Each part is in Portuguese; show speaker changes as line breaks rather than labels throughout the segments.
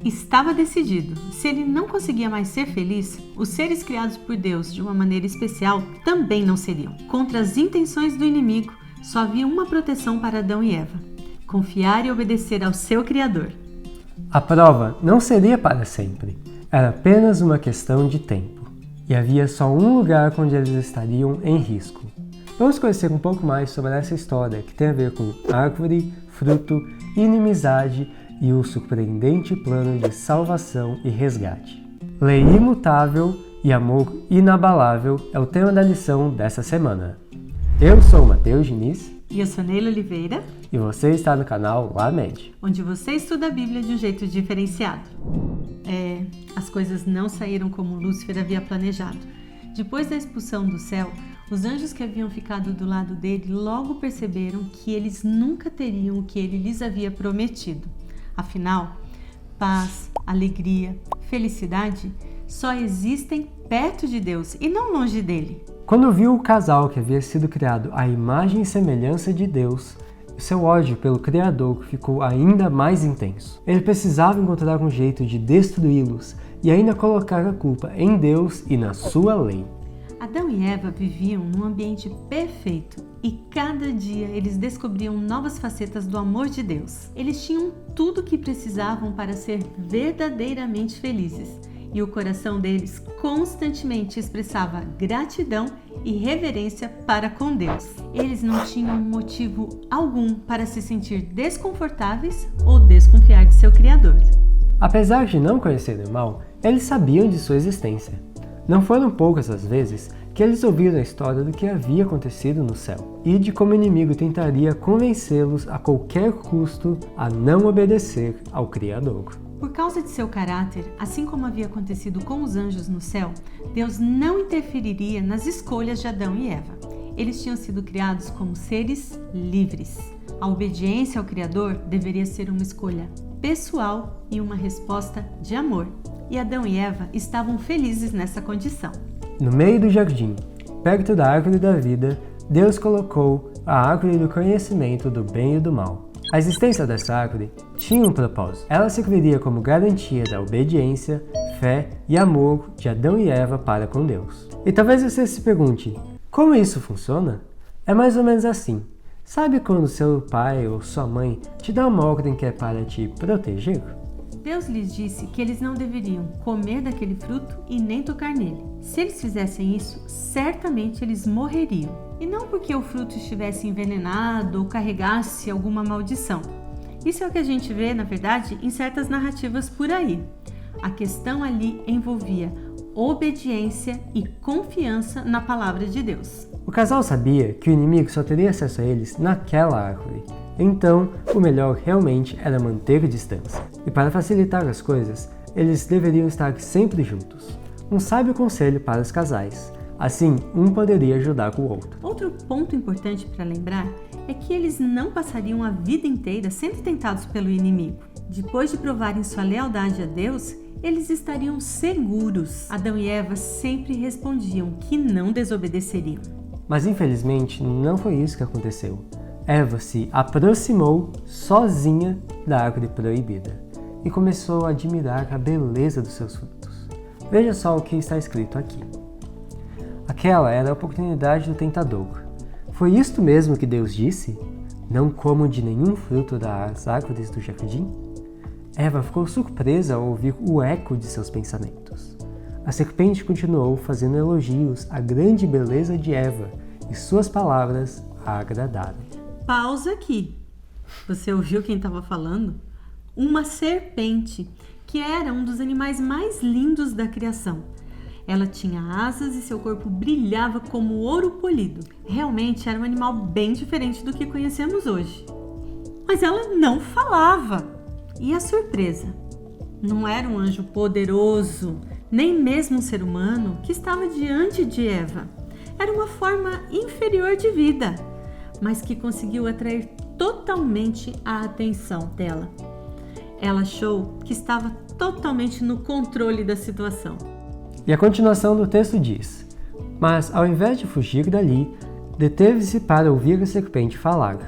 Estava decidido. Se ele não conseguia mais ser feliz, os seres criados por Deus de uma maneira especial também não seriam. Contra as intenções do inimigo, só havia uma proteção para Adão e Eva: confiar e obedecer ao seu Criador.
A prova não seria para sempre. Era apenas uma questão de tempo. E havia só um lugar onde eles estariam em risco. Vamos conhecer um pouco mais sobre essa história que tem a ver com árvore, fruto, inimizade e o surpreendente plano de salvação e resgate. Lei imutável e amor inabalável é o tema da lição dessa semana. Eu sou o Matheus Diniz.
E eu sou Neila Oliveira.
E você está no canal LaMed,
onde você estuda a Bíblia de um jeito diferenciado. As coisas não saíram como Lúcifer havia planejado. Depois da expulsão do céu, os anjos que haviam ficado do lado dele logo perceberam que eles nunca teriam o que ele lhes havia prometido. Afinal, paz, alegria, felicidade só existem perto de Deus e não longe dele.
Quando viu o casal que havia sido criado à imagem e semelhança de Deus, seu ódio pelo Criador ficou ainda mais intenso. Ele precisava encontrar um jeito de destruí-los e ainda colocar a culpa em Deus e na sua lei.
Adão e Eva viviam num ambiente perfeito e cada dia eles descobriam novas facetas do amor de Deus. Eles tinham tudo o que precisavam para ser verdadeiramente felizes e o coração deles constantemente expressava gratidão e reverência para com Deus. Eles não tinham motivo algum para se sentir desconfortáveis ou desconfiar de seu Criador.
Apesar de não conhecerem o mal, eles sabiam de sua existência. Não foram poucas as vezes que eles ouviram a história do que havia acontecido no céu e de como o inimigo tentaria convencê-los a qualquer custo a não obedecer ao Criador.
Por causa de seu caráter, assim como havia acontecido com os anjos no céu, Deus não interferiria nas escolhas de Adão e Eva. Eles tinham sido criados como seres livres. A obediência ao Criador deveria ser uma escolha pessoal e uma resposta de amor. E Adão e Eva estavam felizes nessa condição.
No meio do jardim, perto da árvore da vida, Deus colocou a árvore do conhecimento do bem e do mal. A existência dessa árvore tinha um propósito. Ela serviria como garantia da obediência, fé e amor de Adão e Eva para com Deus. E talvez você se pergunte, como isso funciona? É mais ou menos assim. Sabe quando seu pai ou sua mãe te dá uma ordem que é para te proteger?
Deus lhes disse que eles não deveriam comer daquele fruto e nem tocar nele. Se eles fizessem isso, certamente eles morreriam. E não porque o fruto estivesse envenenado ou carregasse alguma maldição. Isso é o que a gente vê, na verdade, em certas narrativas por aí. A questão ali envolvia obediência e confiança na palavra de Deus.
O casal sabia que o inimigo só teria acesso a eles naquela árvore. Então, o melhor realmente era manter distância. E para facilitar as coisas, eles deveriam estar sempre juntos. Um sábio conselho para os casais. Assim, um poderia ajudar o outro.
Outro ponto importante para lembrar é que eles não passariam a vida inteira sendo tentados pelo inimigo. Depois de provarem sua lealdade a Deus, eles estariam seguros. Adão e Eva sempre respondiam que não desobedeceriam.
Mas infelizmente não foi isso que aconteceu. Eva se aproximou sozinha da árvore proibida e começou a admirar a beleza dos seus frutos. Veja só o que está escrito aqui. Aquela era a oportunidade do tentador. Foi isto mesmo que Deus disse? Não comam de nenhum fruto das árvores do jardim? Eva ficou surpresa ao ouvir o eco de seus pensamentos. A serpente continuou fazendo elogios à grande beleza de Eva e suas palavras a agradaram.
Pausa aqui. Você ouviu quem estava falando? Uma serpente, que era um dos animais mais lindos da criação. Ela tinha asas e seu corpo brilhava como ouro polido. Realmente era um animal bem diferente do que conhecemos hoje. Mas ela não falava. E a surpresa? Não era um anjo poderoso, nem mesmo um ser humano que estava diante de Eva. Era uma forma inferior de vida, mas que conseguiu atrair totalmente a atenção dela. Ela achou que estava totalmente no controle da situação.
E a continuação do texto diz: Mas ao invés de fugir dali, deteve-se para ouvir a serpente falar.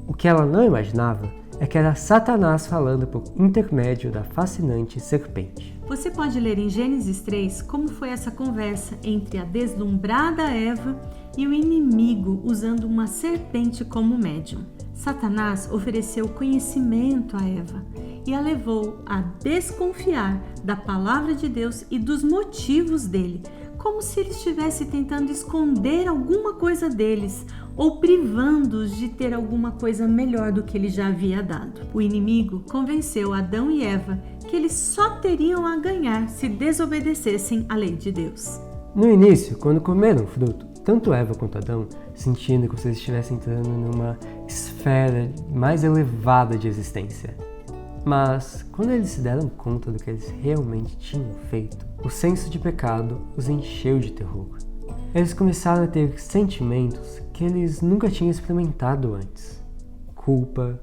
O que ela não imaginava é que era Satanás falando por intermédio da fascinante serpente.
Você pode ler em Gênesis 3 como foi essa conversa entre a deslumbrada Eva e o inimigo usando uma serpente como médium. Satanás ofereceu conhecimento a Eva e a levou a desconfiar da palavra de Deus e dos motivos dele, como se ele estivesse tentando esconder alguma coisa deles ou privando-os de ter alguma coisa melhor do que ele já havia dado. O inimigo convenceu Adão e Eva que eles só teriam a ganhar se desobedecessem à lei de Deus.
No início, quando comeram o fruto, tanto Eva quanto Adão sentindo que vocês estivessem entrando numa esfera mais elevada de existência. Mas, quando eles se deram conta do que eles realmente tinham feito, o senso de pecado os encheu de terror. Eles começaram a ter sentimentos que eles nunca tinham experimentado antes. Culpa,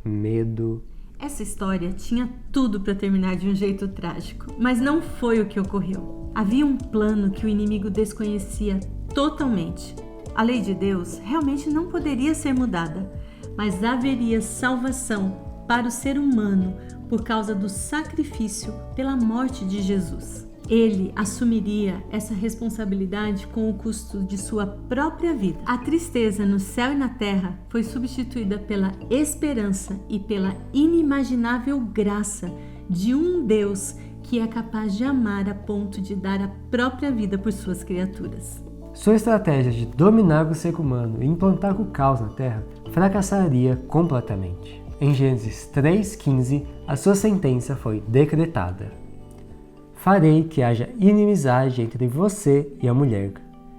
medo.
Essa história tinha tudo para terminar de um jeito trágico, mas não foi o que ocorreu. Havia um plano que o inimigo desconhecia totalmente. A lei de Deus realmente não poderia ser mudada, mas haveria salvação para o ser humano por causa do sacrifício pela morte de Jesus. Ele assumiria essa responsabilidade com o custo de sua própria vida. A tristeza no céu e na terra foi substituída pela esperança e pela inimaginável graça de um Deus que é capaz de amar a ponto de dar a própria vida por suas criaturas.
Sua estratégia de dominar o ser humano e implantar o caos na Terra fracassaria completamente. Em Gênesis 3,15, a sua sentença foi decretada. Farei que haja inimizade entre você e a mulher,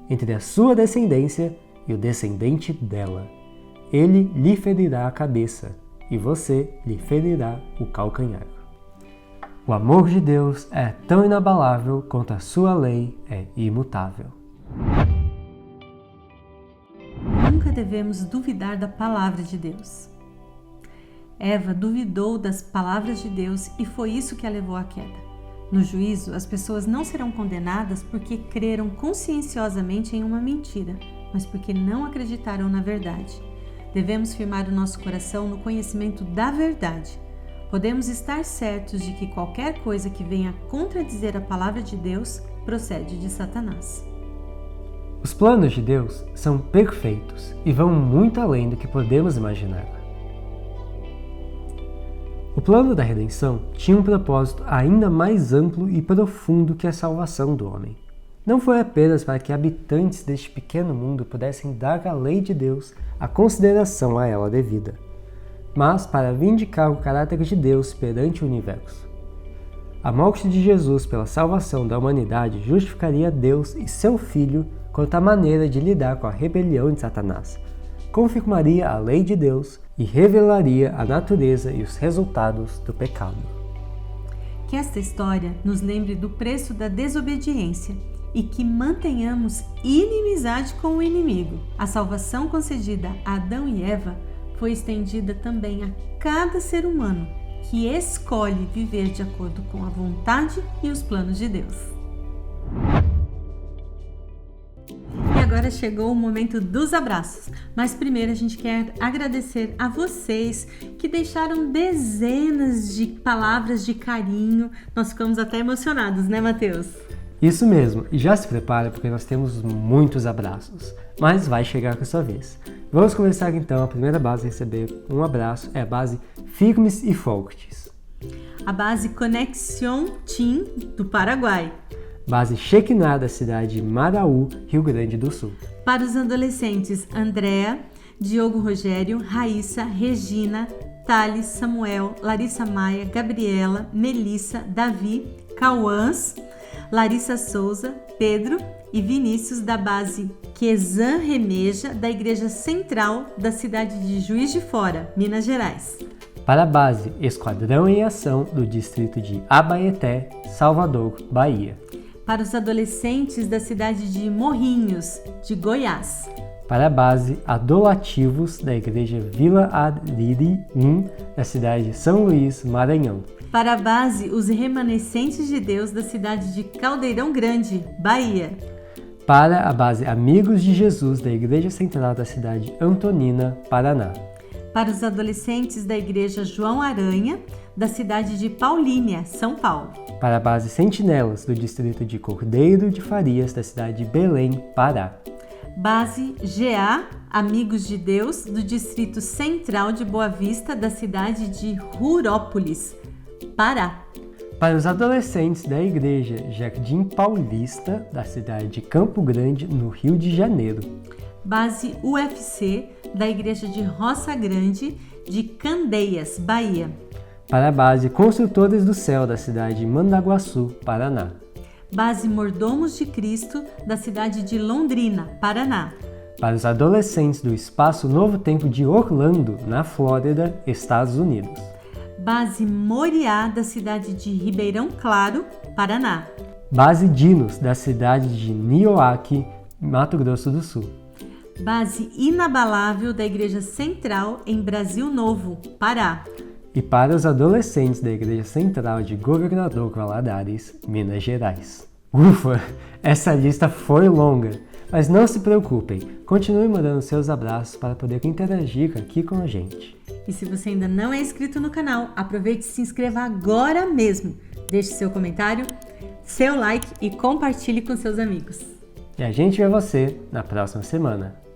entre a sua descendência e o descendente dela. Ele lhe ferirá a cabeça, e você lhe ferirá o calcanhar. O amor de Deus é tão inabalável quanto a sua lei é imutável.
Nunca devemos duvidar da palavra de Deus. Eva duvidou das palavras de Deus e foi isso que a levou à queda. No juízo, as pessoas não serão condenadas porque creram conscienciosamente em uma mentira, mas porque não acreditaram na verdade. Devemos firmar o nosso coração no conhecimento da verdade. Podemos estar certos de que qualquer coisa que venha contradizer a palavra de Deus procede de Satanás.
Os planos de Deus são perfeitos e vão muito além do que podemos imaginar. O plano da redenção tinha um propósito ainda mais amplo e profundo que a salvação do homem. Não foi apenas para que habitantes deste pequeno mundo pudessem dar à lei de Deus a consideração a ela devida, mas para vindicar o caráter de Deus perante o universo. A morte de Jesus pela salvação da humanidade justificaria Deus e seu Filho quanto à maneira de lidar com a rebelião de Satanás, confirmaria a lei de Deus e revelaria a natureza e os resultados do pecado.
Que esta história nos lembre do preço da desobediência e que mantenhamos inimizade com o inimigo. A salvação concedida a Adão e Eva foi estendida também a cada ser humano que escolhe viver de acordo com a vontade e os planos de Deus. E agora chegou o momento dos abraços, mas primeiro a gente quer agradecer a vocês que deixaram dezenas de palavras de carinho. Nós ficamos até emocionados, né, Matheus?
Isso mesmo, e já se prepara porque nós temos muitos abraços, mas vai chegar com a sua vez. Vamos começar então. A primeira base a receber um abraço é a base Firmes e Fortes.
A base Conexão Team do Paraguai.
Base Shekinah da cidade de Maraú, Rio Grande do Sul.
Para os adolescentes, Andréa, Diogo Rogério, Raíssa, Regina, Thales, Samuel, Larissa Maia, Gabriela, Melissa, Davi, Cauãs, Larissa Souza, Pedro e Vinícius da base Quesan Remeja da Igreja Central da cidade de Juiz de Fora, Minas Gerais.
Para a base Esquadrão em Ação do distrito de Abaeté, Salvador, Bahia.
Para os adolescentes da cidade de Morrinhos, de Goiás.
Para a base Adolativos da Igreja Vila Ariri 1, da cidade de São Luís, Maranhão.
Para a base Os Remanescentes de Deus da cidade de Caldeirão Grande, Bahia.
Para a base Amigos de Jesus da Igreja Central da cidade de Antonina, Paraná.
Para os adolescentes da Igreja João Aranha, da cidade de Paulínia, São Paulo.
Para a base Sentinelas, do distrito de Cordeiro de Farias, da cidade de Belém, Pará.
Base GA Amigos de Deus, do distrito central de Boa Vista, da cidade de Rurópolis, Pará.
Para os adolescentes da Igreja Jardim Paulista, da cidade de Campo Grande, no Rio de Janeiro.
Base UFC, da Igreja de Roça Grande, de Candeias, Bahia.
Para a base Construtores do Céu, da cidade de Mandaguaçu, Paraná.
Base Mordomos de Cristo, da cidade de Londrina, Paraná.
Para os adolescentes do Espaço Novo Tempo de Orlando, na Flórida, Estados Unidos.
Base Moriá, da cidade de Ribeirão Claro, Paraná.
Base Dinos, da cidade de Nioaque, Mato Grosso do Sul.
Base Inabalável, da Igreja Central, em Brasil Novo, Pará.
E para os adolescentes da Igreja Central de Governador Valadares, Minas Gerais. Ufa, essa lista foi longa, mas não se preocupem, continue mandando seus abraços para poder interagir aqui com a gente.
E se você ainda não é inscrito no canal, aproveite e se inscreva agora mesmo. Deixe seu comentário, seu like e compartilhe com seus amigos.
E a gente vê você na próxima semana.